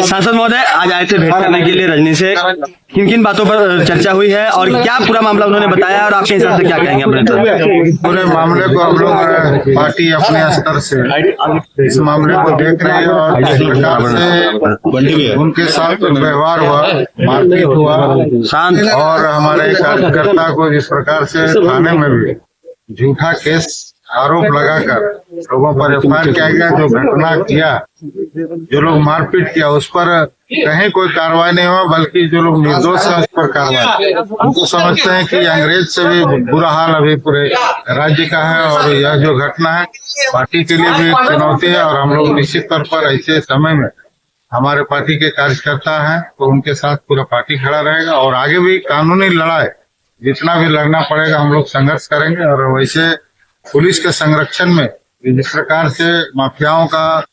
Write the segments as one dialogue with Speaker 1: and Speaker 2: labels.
Speaker 1: सांसद महोदय आज आए थे भेंट करने के लिए रजनी से, किन किन बातों पर चर्चा हुई है और क्या पूरा मामला उन्होंने बताया और आपके हिसाब से क्या कहेंगे अपने तरफ?
Speaker 2: पूरे मामले को हम लोग पार्टी अपने स्तर से इस मामले को देख रहे हैं और जिस प्रकार से उनके साथ व्यवहार हुआ, मारपीट हुआ शांत, और हमारे कार्यकर्ता को जिस प्रकार से थाने में भी झूठा केस आरोप लगाकर लोगों पर एफआईआर किया गया, जो घटना किया, जो लोग मारपीट किया उस पर कहीं कोई कार्रवाई नहीं हुआ, बल्कि जो लोग निर्दोष हैं उस पर कार्रवाई। उनको समझते हैं कि अंग्रेज से भी बुरा हाल अभी पूरे राज्य का है और यह जो घटना है पार्टी के लिए भी एक चुनौती है। और हम लोग निश्चित तौर पर ऐसे समय में हमारे पार्टी के कार्यकर्ता हैं तो उनके साथ पूरा पार्टी खड़ा रहेगा और आगे भी कानूनी लड़ाई जितना भी लड़ना पड़ेगा हम लोग संघर्ष करेंगे। और वैसे पुलिस के संरक्षण में जिस प्रकार से माफियाओं का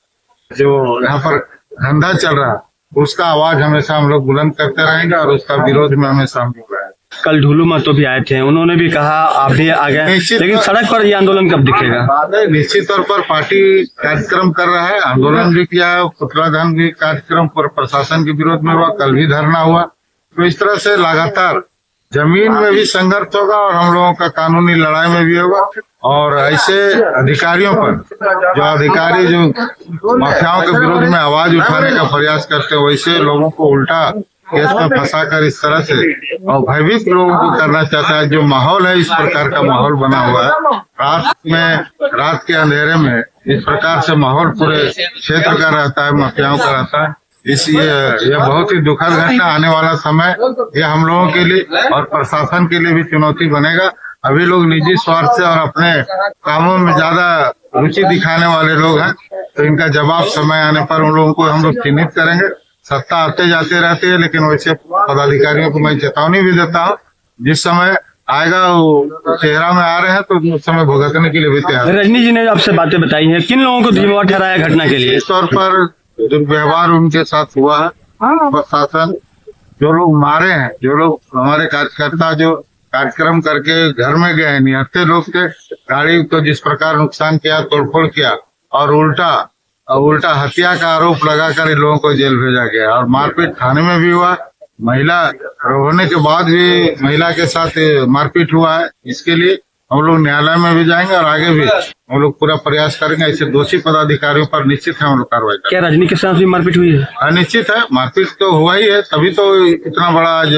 Speaker 2: जो यहाँ पर धंधा चल रहा है उसका आवाज हमेशा हम लोग बुलंद करते रहेंगे और उसका विरोध में हमेशा हम लोग रहेंगे।
Speaker 1: कल ढुलू महतो भी आए थे, उन्होंने भी कहा आप भी आ गए, लेकिन सड़क पर ये आंदोलन कब दिखेगा?
Speaker 2: निश्चित तौर पर पार्टी कार्यक्रम कर रहा है, आंदोलन भी किया है, पुतला दहन भी कार्यक्रम पर प्रशासन के विरोध में हुआ, कल भी धरना हुआ। तो इस तरह से लगातार जमीन में भी संघर्ष होगा और हम लोगों का कानूनी लड़ाई में भी होगा। और ऐसे अधिकारियों पर जो अधिकारी जो माफियाओं के विरोध में आवाज उठाने का प्रयास करते हैं वैसे लोगों को उल्टा केस में फंसाकर इस तरह से और भयभीत लोगों को करना चाहता है। जो माहौल है इस प्रकार का माहौल बना हुआ है, रात के अंधेरे में इस प्रकार से माहौल पूरे क्षेत्र का रहता है, माफियाओं का रहता है। इसलिए यह बहुत ही दुखद घटना, आने वाला समय यह हम लोगों के लिए और प्रशासन के लिए भी चुनौती बनेगा। अभी लोग निजी स्वार्थ से और अपने कामों में ज्यादा रुचि दिखाने वाले लोग हैं, तो इनका जवाब समय आने पर उन लोगों को हम लोग चिन्हित करेंगे। सत्ता आते जाते रहती है, लेकिन वैसे पदाधिकारियों को मैं चेतावनी भी देता हूँ, जिस समय आएगा वो चेहरा में आ रहे हैं तो उस समय भुगतने के लिए भी तैयार।
Speaker 1: रजनी जी ने आपसे बातें बताई हैं, किन लोगों को जिम्मेवार ठहराया घटना के लिए?
Speaker 2: इस तौर पर दुर्व्यवहार उनके साथ हुआ है, प्रशासन जो लोग मारे हैं, जो लोग हमारे कार्यकर्ता जो कार्यक्रम करके घर में गए निहत्थे लोग के गाड़ी को जिस प्रकार नुकसान किया, तोड़फोड़ किया और उल्टा हत्या का आरोप लगाकर इन लोगों को जेल भेजा गया। और मारपीट थाने में भी हुआ, महिला होने के बाद भी महिला के साथ मारपीट हुआ है। इसके लिए हम लोग न्यायालय में भी जाएंगे और आगे भी हम लोग पूरा प्रयास करेंगे। ऐसे दोषी पदाधिकारियों पर निश्चित है हम लोग कार्रवाई करेंगे।
Speaker 1: क्या रजनी के साथ भी मारपीट हुई है?
Speaker 2: निश्चित है, मारपीट तो हुआ ही है, तभी तो इतना बड़ा आज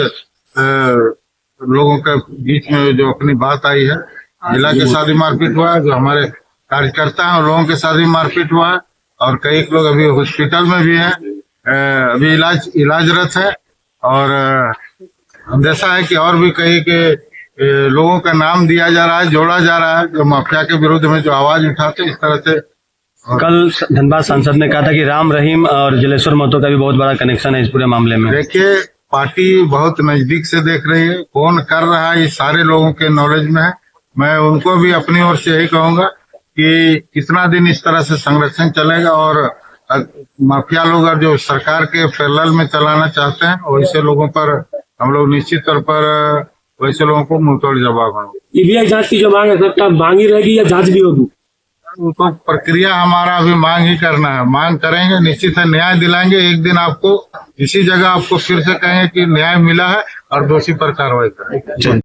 Speaker 2: लोगों के बीच में जो अपनी बात आई है। महिला के साथ भी मारपीट हुआ है, जो हमारे कार्यकर्ता हैं उन लोगों के साथ भी मारपीट हुआ है और कई लोग अभी हॉस्पिटल में भी हैं, अभी इलाजरत है। और अंदेशा है कि और भी कई के लोगों का नाम दिया जा रहा है, जोड़ा जा रहा है, जो माफिया के विरुद्ध में जो आवाज उठाते इस तरह से।
Speaker 1: कल धनबाद सांसद ने कहा था कि राम रहीम और जलेश्वर महतो का भी बहुत बड़ा कनेक्शन है इस पूरे मामले में।
Speaker 2: देखिए, पार्टी बहुत नजदीक से देख रही है, कौन कर रहा है ये सारे लोगों के नॉलेज में है। मैं उनको भी अपनी ओर से यही कहूंगा कि कितना दिन इस तरह से संरक्षण चलेगा और माफिया लोग जो सरकार के पैरेलल में चलाना चाहते हैं वैसे लोगों पर हम लोग निश्चित तौर पर वैसे लोगों को मुंहतोड़ जवाब देंगे।
Speaker 3: सीबीआई जांच की जो मांग है सर, मांगी रहेगी या जांच भी होगी?
Speaker 2: तो प्रक्रिया हमारा अभी मांग ही करना है, मांग करेंगे, निश्चित है न्याय दिलाएंगे। एक दिन आपको इसी जगह आपको फिर से कहेंगे कि न्याय मिला है और दोषी पर कार्रवाई करेंगे।